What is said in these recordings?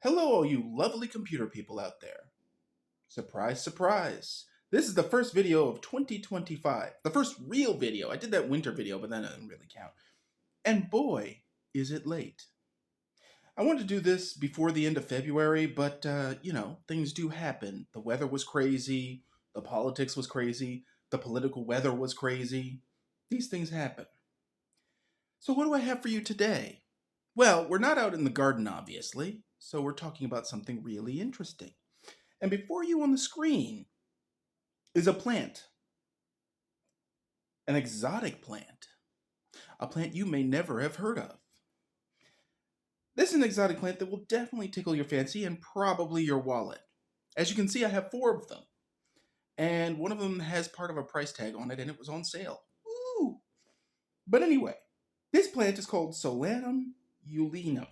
Hello, all you lovely computer people out there. Surprise, surprise. This is the first video of 2025. The first real video. I did that winter video, but that doesn't really count. And boy, is it late. I wanted to do this before the end of February, but, things do happen. The weather was crazy. The politics was crazy. The political weather was crazy. These things happen. So, what do I have for you today? Well, we're not out in the garden, obviously, so we're talking about something really interesting. And before you on the screen is a plant, an exotic plant, a plant you may never have heard of. This is an exotic plant that will definitely tickle your fancy and probably your wallet. As you can see, I have 4 of them, and one of them has part of a price tag on it, and it was on sale. Woo! But anyway, this plant is called Solanum uleanum,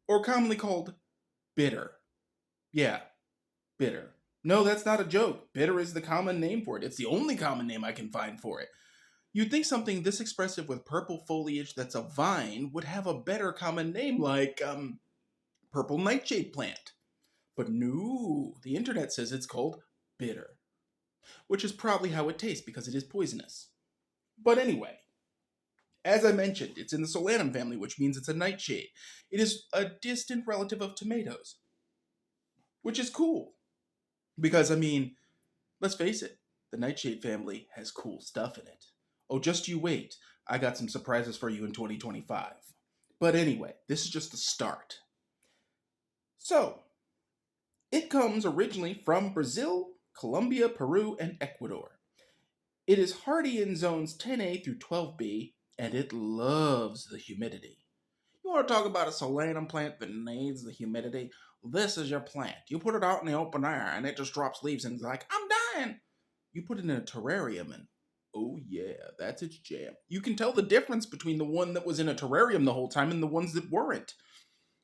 or commonly called bitter. Yeah, bitter. No, that's not a joke. Bitter is the common name for it. It's the only common name I can find for it. You'd think something this expressive with purple foliage that's a vine would have a better common name like, purple nightshade plant. But no, the internet says it's called bitter, which is probably how it tastes because it is poisonous. But anyway, as I mentioned, it's in the Solanum family, which means it's a nightshade. It is a distant relative of tomatoes, which is cool. Because, let's face it, the nightshade family has cool stuff in it. Oh, just you wait. I got some surprises for you in 2025. But anyway, this is just the start. So, it comes originally from Brazil, Colombia, Peru, and Ecuador. It is hardy in zones 10A through 12B, and it loves the humidity. You want to talk about a solanum plant that needs the humidity? This is your plant. You put it out in the open air, and it just drops leaves and it's like, I'm dying. You put it in a terrarium, and oh yeah, that's its jam. You can tell the difference between the one that was in a terrarium the whole time and the ones that weren't.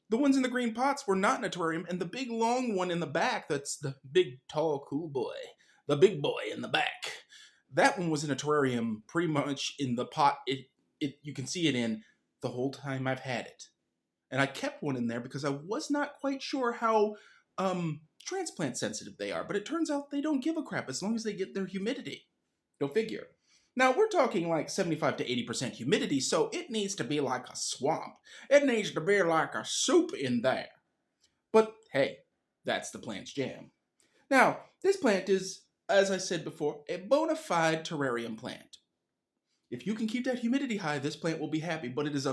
The ones in the green pots were not in a terrarium, and the big long one in the back, that's the big, tall, cool boy, the big boy in the back, that one was in a terrarium pretty much in the pot you can see it in the whole time I've had it. And I kept one in there because I was not quite sure how transplant sensitive they are, but it turns out they don't give a crap as long as they get their humidity. Go figure. Now, we're talking like 75 to 80% humidity, so it needs to be like a swamp. It needs to be like a soup in there. But hey, that's the plant's jam. Now, this plant is, as I said before, a bona fide terrarium plant. If you can keep that humidity high, this plant will be happy, but it is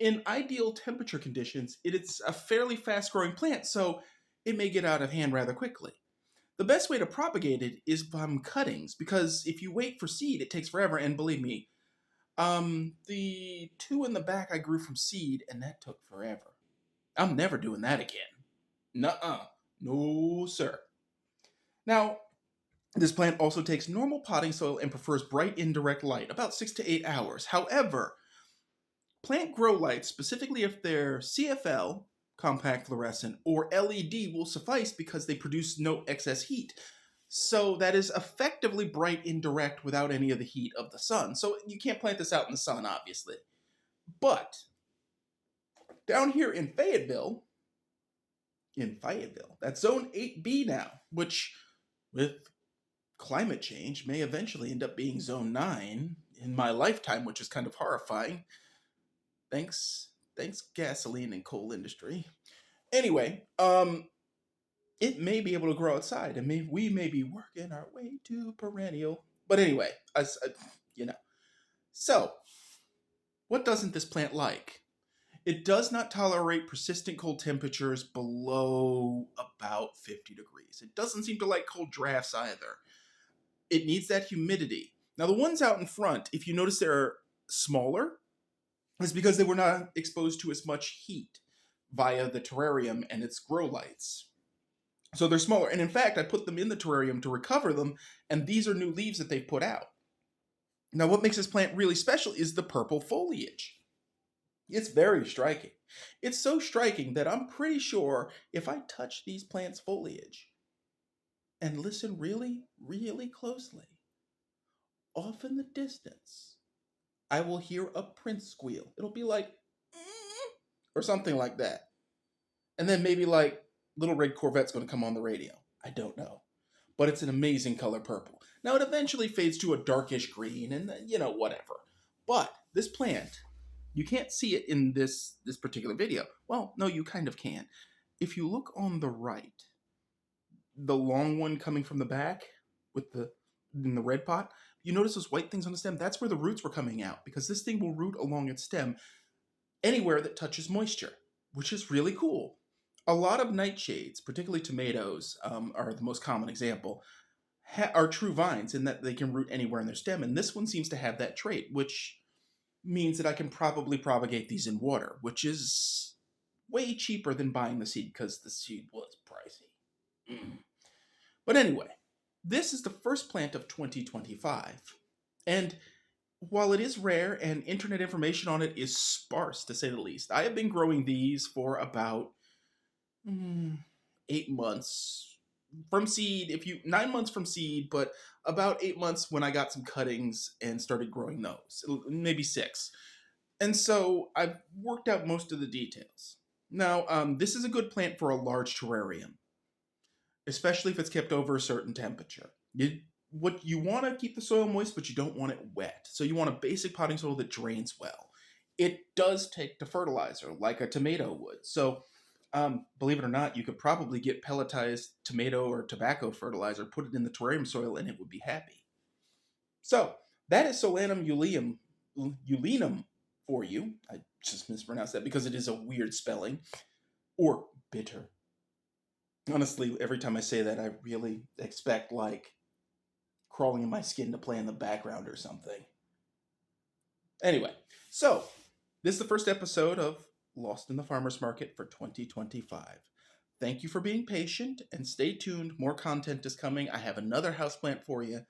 in ideal temperature conditions, it is a fairly fast-growing plant, so it may get out of hand rather quickly. The best way to propagate it is from cuttings, because if you wait for seed, it takes forever, and believe me, the 2 in the back I grew from seed, and that took forever. I'm never doing that again. Nuh-uh. No, sir. Now, this plant also takes normal potting soil and prefers bright indirect light, about 6 to 8 hours. However, plant grow lights, specifically if they're CFL, compact fluorescent, or LED will suffice because they produce no excess heat. So that is effectively bright indirect without any of the heat of the sun. So you can't plant this out in the sun, obviously. But down here in Fayetteville, that's zone 8B now, which with climate change may eventually end up being zone 9 in my lifetime, which is kind of horrifying. Thanks gasoline and coal industry. Anyway, it may be able to grow outside, and we may be working our way to perennial. But anyway, So, what doesn't this plant like? It does not tolerate persistent cold temperatures below about 50 degrees. It doesn't seem to like cold drafts either. It needs that humidity. Now, the ones out in front, if you notice they're smaller, is because they were not exposed to as much heat via the terrarium and its grow lights. So they're smaller. And in fact, I put them in the terrarium to recover them, and these are new leaves that they've put out. Now, what makes this plant really special is the purple foliage. It's very striking. It's so striking that I'm pretty sure if I touch these plants' foliage and listen really, really closely, off in the distance, I will hear a prince squeal. It'll be like, or something like that. And then maybe like Little Red Corvette's going to come on the radio. I don't know. But it's an amazing color purple. Now it eventually fades to a darkish green and whatever. But this plant, you can't see it in this particular video. Well, no, you kind of can. If you look on the right, the long one coming from the back with the in the red pot, you notice those white things on the stem? That's where the roots were coming out because this thing will root along its stem anywhere that touches moisture, which is really cool. A lot of nightshades, particularly tomatoes, are the most common example, are true vines in that they can root anywhere in their stem, and this one seems to have that trait, which means that I can probably propagate these in water, which is way cheaper than buying the seed because the seed was pricey. But anyway, this is the first plant of 2025, and while it is rare and internet information on it is sparse to say the least, I have been growing these for about 8 months from seed. 9 months from seed, but about 8 months when I got some cuttings and started growing those, maybe 6. And so I've worked out most of the details. Now, this is a good plant for a large terrarium, especially if it's kept over a certain temperature. What you want to keep the soil moist, but you don't want it wet. So you want a basic potting soil that drains well. It does take to fertilizer, like a tomato would. So, believe it or not, you could probably get pelletized tomato or tobacco fertilizer, put it in the terrarium soil, and it would be happy. So that is Solanum uleanum for you. I just mispronounced that because it is a weird spelling. Or bitter. Honestly, every time I say that, I really expect like crawling in my skin to play in the background or something. Anyway, so this is the first episode of Lost in the Farmer's Market for 2025. Thank you for being patient and stay tuned. More content is coming. I have another houseplant for you.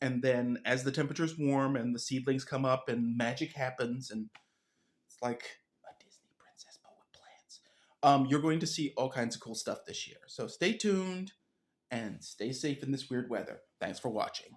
And then as the temperatures warm and the seedlings come up and magic happens and it's like a Disney princess but with plants, you're going to see all kinds of cool stuff this year. So stay tuned and stay safe in this weird weather. Thanks for watching.